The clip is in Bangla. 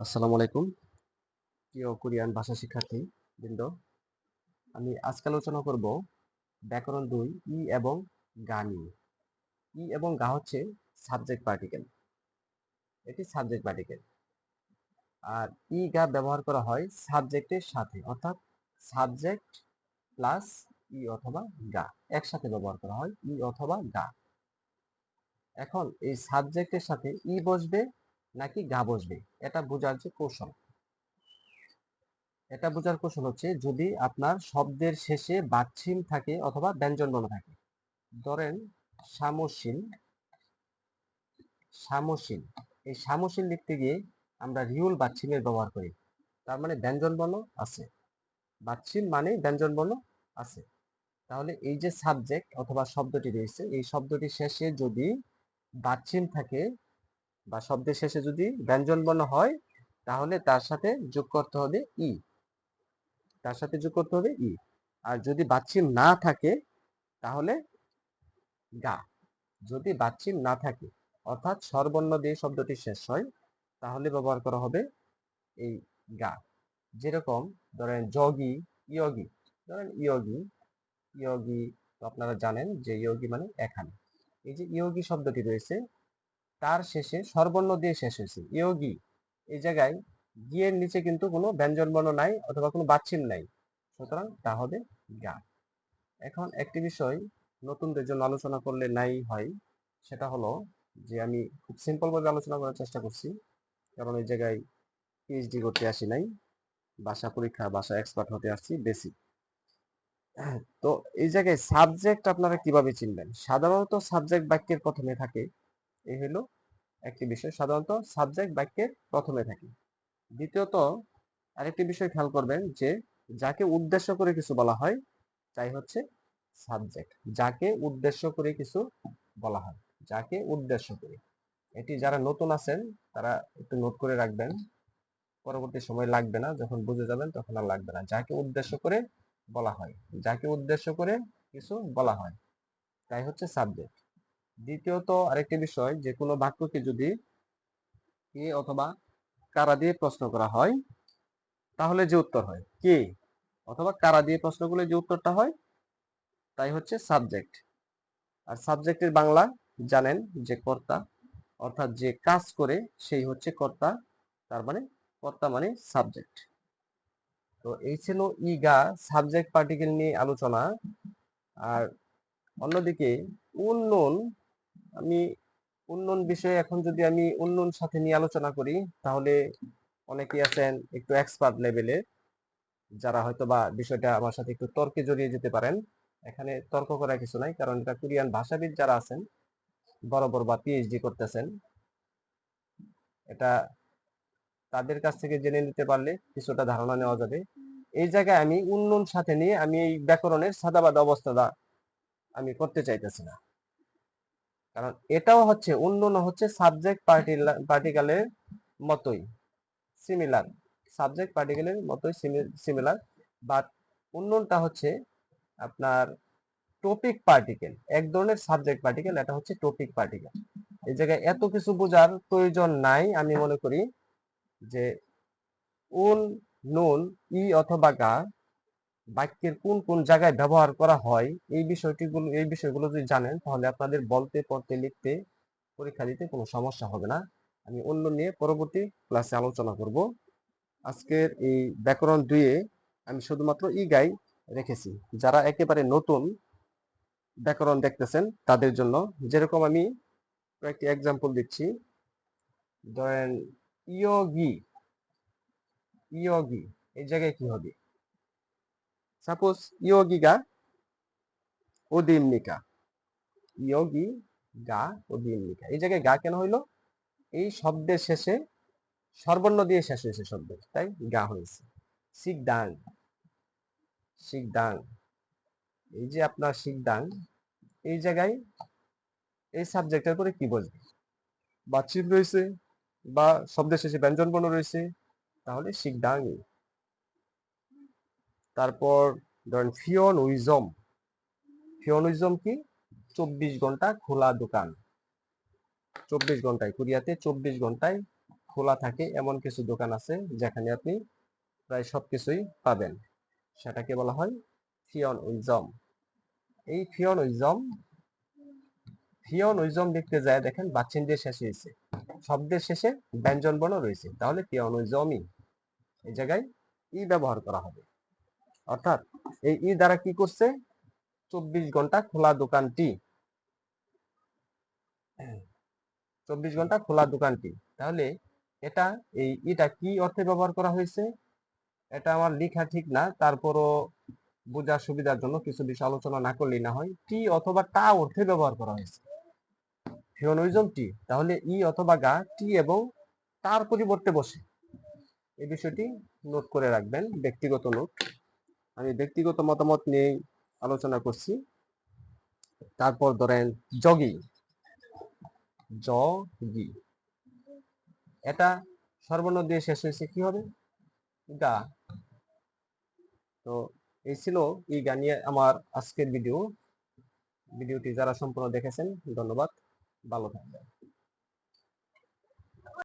আসসালামু আলাইকুম প্রিয় কোরিয়ান ভাষা শিক্ষার্থী বৃন্দ। আমি আজকে আলোচনা করব ব্যাকরণ 2 ই এবং গা নিয়ে। ই এবং গা হচ্ছে সাবজেক্ট পার্টিকেল, এটি সাবজেক্ট পার্টিকেল। আর ই গা ব্যবহার করা হয় সাবজেক্টের সাথে, অর্থাৎ সাবজেক্ট প্লাস ই অথবা গা একসাথে ব্যবহার করা হয়, ই অথবা গা। এখন এই সাবজেক্টের সাথে ই বসবে নাকি গা বসবে, এটা বোঝার যে কৌশল, এটা বোঝার কৌশল হচ্ছে যদি আপনার শব্দের শেষে বাচ্ছিম থাকে অথবা ব্যঞ্জনবর্ণ থাকে। ধরেন সামসিন, সামসিন, এই সামসিন লিখতে গিয়ে আমরা রিউল বাচ্ছিমের ব্যবহার করি, তার মানে ব্যঞ্জনবর্ণ আছে, বাচ্ছিম মানে ব্যঞ্জনবর্ণ আছে। তাহলে এই যে সাবজেক্ট অথবা শব্দটি রয়েছে, এই শব্দটি শেষে যদি বাচ্ছিম থাকে বা শব্দের শেষে যদি ব্যঞ্জনবর্ণ হয়, তাহলে তার সাথে যোগ করতে হবে ই, তার সাথে যোগ করতে হবে ই। আর যদি বাচ্ছিম না থাকে তাহলে গা। যদি বাচ্ছিম না থাকে অর্থাৎ স্বরবর্ণ দিয়ে শব্দটি শেষ হয়, তাহলে ব্যবহার করা হবে এই গা। যেরকম ধরেন যোগী, ইয়োগী, ধরেন ইয়োগী, ইয়োগী তো আপনারা জানেন যে ইয়োগী মানে এখানে। এই যে ইয়োগী শব্দটি রয়েছে তার শেষে স্বরবর্ণ দিয়ে শেষ হয়েছে ইয়োগী, এই জায়গায় গিয়ের নিচে কিন্তু কোনো ব্যঞ্জনবর্ণ নাই অথবা কোনো বাচ্ছিম নাই, সুতরাং তা হবে গা। এখন একটি বিষয় নতুনদের জন্য আলোচনা করলে নাই হয়, সেটা হলো যে আমি খুব সিম্পল ভাবে আলোচনা করার চেষ্টা করছি, কারণ এই জায়গায় পিএইচডি করতে আসি নাই, ভাষা পরীক্ষা ভাষা এক্সপার্ট হতে আসছি বেসিক। তো এই জায়গায় সাবজেক্ট আপনারা কিভাবে চিনবেন? সাধারণত সাবজেক্ট বাক্যের প্রথমে থাকে, এই হলো একটি বিষয়, সাধারণত সাবজেক্ট বাক্যের প্রথমে থাকে। দ্বিতীয়ত আরেকটি বিষয় খেয়াল করবেন যে যাকে উদ্দেশ্য করে কিছু বলা হয় তাই হচ্ছে সাবজেক্ট, যাকে উদ্দেশ্য করে কিছু বলা হয়, যাকে উদ্দেশ্য করে। এটি যারা নতুন আছেন তারা একটু নোট করে রাখবেন, পরবর্তী সময় লাগবে না, যখন বুঝে যাবেন তখন আর লাগবে না। যাকে উদ্দেশ্য করে বলা হয়, যাকে উদ্দেশ্য করে কিছু বলা হয় তাই হচ্ছে সাবজেক্ট। দ্বিতীয়ত আরেকটি বিষয়, যে কোনো বাক্যকে যদি কে অথবা কারা দিয়ে প্রশ্ন করা হয় তাহলে যে উত্তর হয়, কে অথবা কারা দিয়ে প্রশ্ন করলে যে উত্তরটা হয় তাই হচ্ছে সাবজেক্ট। আর সাবজেক্টের বাংলা জানেন যে কর্তা, অর্থাৎ যে কাজ করে সেই হচ্ছে কর্তা, তার মানে কর্তা মানে সাবজেক্ট। তো এই ছিল ইগা সাবজেক্ট পার্টিকেল নিয়ে আলোচনা। আর অন্যদিকে উন্নয়ন, আমি উন্নয়ন বিষয়ে এখন যদি আমি উন্নয়ন সাথে নিয়ে আলোচনা করি, তাহলে অনেকেই আছেন একটু এক্সপার্ট লেভেলে, যারা হয়তো বা বিষয়টা আমার সাথে একটু তর্কে জড়িয়ে যেতে পারেন। এখানে তর্ক করার কিছু নাই, কারণ এটা কোরিয়ান ভাষাবিদ যারা আছেন বরাবর বা পিএইচডি করতেছেন, এটা তাদের কাছ থেকে জেনে নিতে পারলে কিছুটা ধারণা নেওয়া যাবে। এই জায়গায় আমি উন্নয়ন সাথে নিয়ে আমি এই ব্যাকরণের সাদাবাদ অবস্থাটা আমি করতে চাইতেছি না, কারণ এটাও হচ্ছে উন্নয়ন হচ্ছে সাবজেক্ট পার্টিকেলের মতোই সিমিলার, সাবজেক্ট পার্টিকেলের মতোই সিমিলার, বাট উন্নয়নটা হচ্ছে আপনার টপিক পার্টিকেল, এক ধরনের সাবজেক্ট পার্টিকেল, এটা হচ্ছে টপিক পার্টিকেল। এই জায়গায় এত কিছু বোঝার প্রয়োজন নাই, আমি মনে করি যে উন, নুন, ই অথবা গা বাক্যের কোন কোন জায়গায় ব্যবহার করা হয় এই বিষয়গুলো যদি জানেন, তাহলে আপনাদের বলতে পড়তে লিখতে পরীক্ষা দিতে কোনো সমস্যা হবে না। আমি অন্য নিয়ে পরবর্তী ক্লাসে আলোচনা করব। আজকের এই ব্যাকরণ 2 এ আমি শুধুমাত্র ই গাই রেখেছি, যারা একেবারে নতুন ব্যাকরণ দেখতেছেন তাদের জন্য। যেরকম আমি কয়েকটি এক্সাম্পল দিচ্ছি, ধরেন ইয়োগী, ইয়োগী এই জায়গায় কি হবে? সাপোজ ইয়োগীগা ওদিমনিকা, ইয়োগী গা ওদিমনিকা, এই জায়গায় গা কেন হইলো? এই শব্দের শেষে স্বরবর্ণ দিয়ে শেষ হয়েছে শব্দ, তাই গা হয়েছে। শিকদাং, শিকদাং, এই যে আপনার শিকদাং, এই জায়গায় এই সাবজেক্টের পরে কি বলবে? বাতচিত রয়েছে বা শব্দের শেষে ব্যঞ্জন বর্ণ রয়েছে, তাহলে শিকদাং। তারপর ধরেন ফিওনুইজম, ফিওনুইজম কি? 24 ঘন্টা খোলা দোকান, 24 ঘন্টায়, কোরিয়াতে 24 ঘন্টায় খোলা থাকে এমন কিছু দোকান আছে যেখানে আপনি প্রায় সবকিছুই পাবেন, সেটাকে বলা হয় ফিয়নিজম। এই ফিয়নিজম লিখতে যায় দেখেন বাচ্চিন দিয়ে শেষ হয়েছে, শব্দের শেষে ব্যঞ্জন বর্ণ রয়েছে, তাহলে ফিয়নিজমই, এই জায়গায় ই ব্যবহার করা হবে। অর্থাৎ এই ই দ্বারা কি করছে, 24 ঘন্টা খোলা দোকানটি, 24 ঘন্টা খোলা দোকানটি। তাহলে এটা ইটা কি অর্থে ব্যবহার করা হয়েছে, এটা আমার লেখা ঠিক না, তারপরও বোঝার সুবিধার জন্য কিছু বিষয় আলোচনা না করলেই না হয়। টি অথবা টা অর্থে ব্যবহার করা হয়েছে ফিওনিজম টি, তাহলে ই অথবা গা টি এবং তার পরিবর্তে বসে, এই বিষয়টি নোট করে রাখবেন, ব্যক্তিগত নোট। আমি ব্যক্তিগত মতামত নিয়ে আলোচনা করছি। তারপর ধরেন জগি, জগি, এটা সর্বর্ণ দিয়ে শেষ হয়েছে, কি হবে, গা। তো এই ছিল এই গা নিয়ে আমার আজকের ভিডিওটি যারা সম্পূর্ণ দেখেছেন ধন্যবাদ, ভালো থাকবেন।